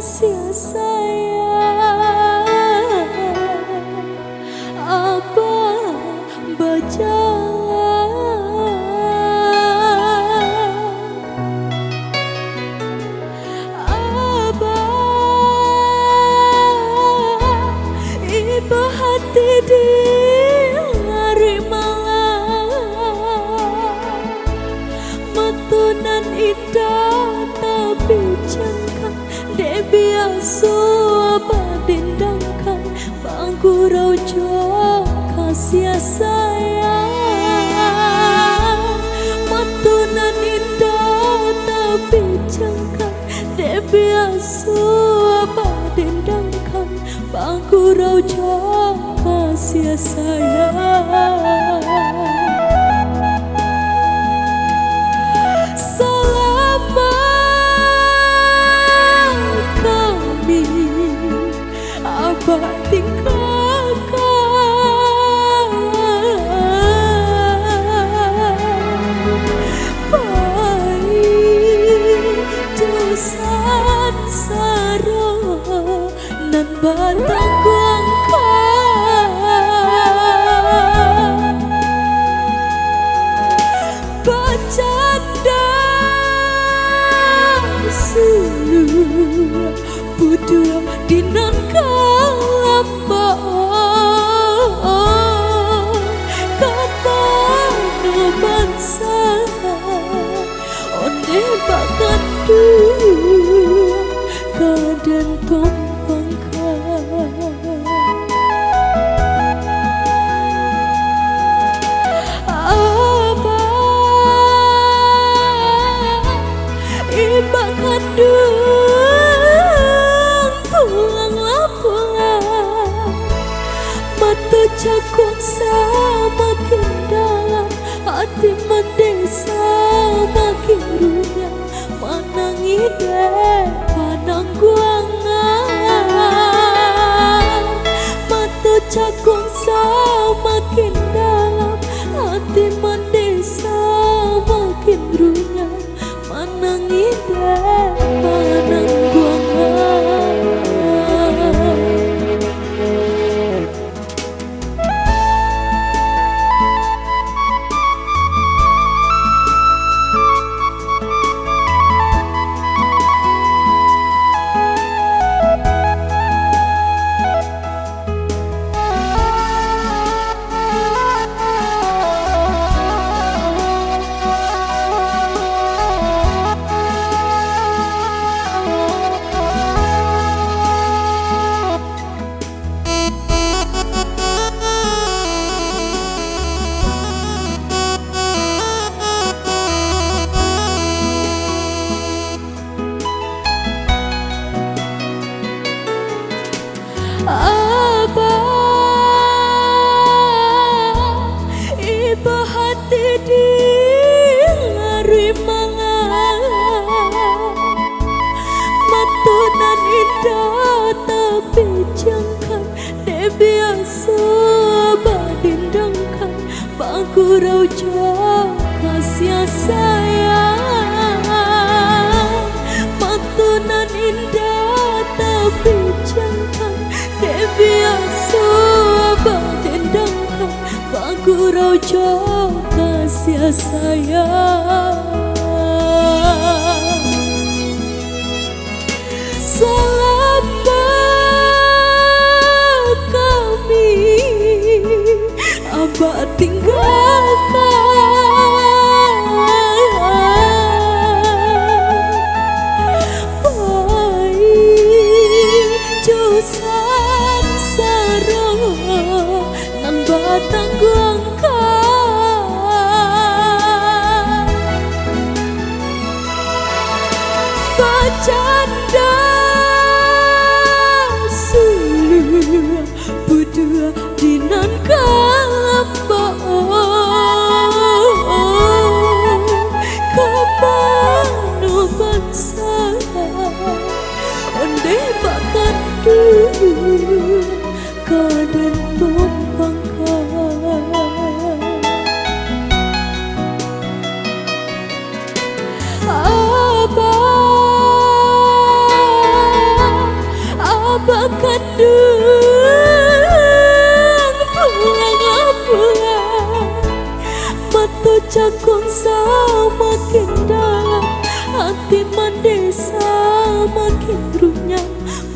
kasih sayang apa baca ibu hati di hari malam metunan indah tapi jangka dek biasa padendangkan bangku rojo kasih sayang metunan indah tapi jangka dek biasa padendangkan bangku rojo kasih sayang. Abah tinggalkan baik dosan saro nan batang kuangkan bercanda sulu berdua dinan kalamba kamano bangsa onde bakan dua kaden tompangkan abah ibakan dua mata cakung semakin dalam hati mendesa makin runyam manangi dek panang guangan mata cakung semakin dalam hati mendesa makin runyam manangi dek panang guangan. Abah ibu hati di hari malam metunan indah tapi jangka dek biasa badindangkan bangku rojo kasih sayang metunan indah tapi jangka dek biasa badendangkan bangku rojo kasih sayang. Selama kami abah tinggalkan baik dosan saro nan batang guangkan bercanda sulu berdua dinan kalamba kamano bangsa onde bakan dua kaden tompangkan abah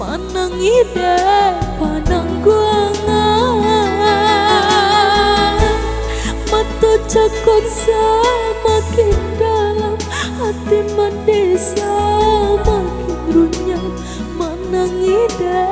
manangi dek panangguangan mata cakot semakin dalam hati mendesa makin runyam manangi dek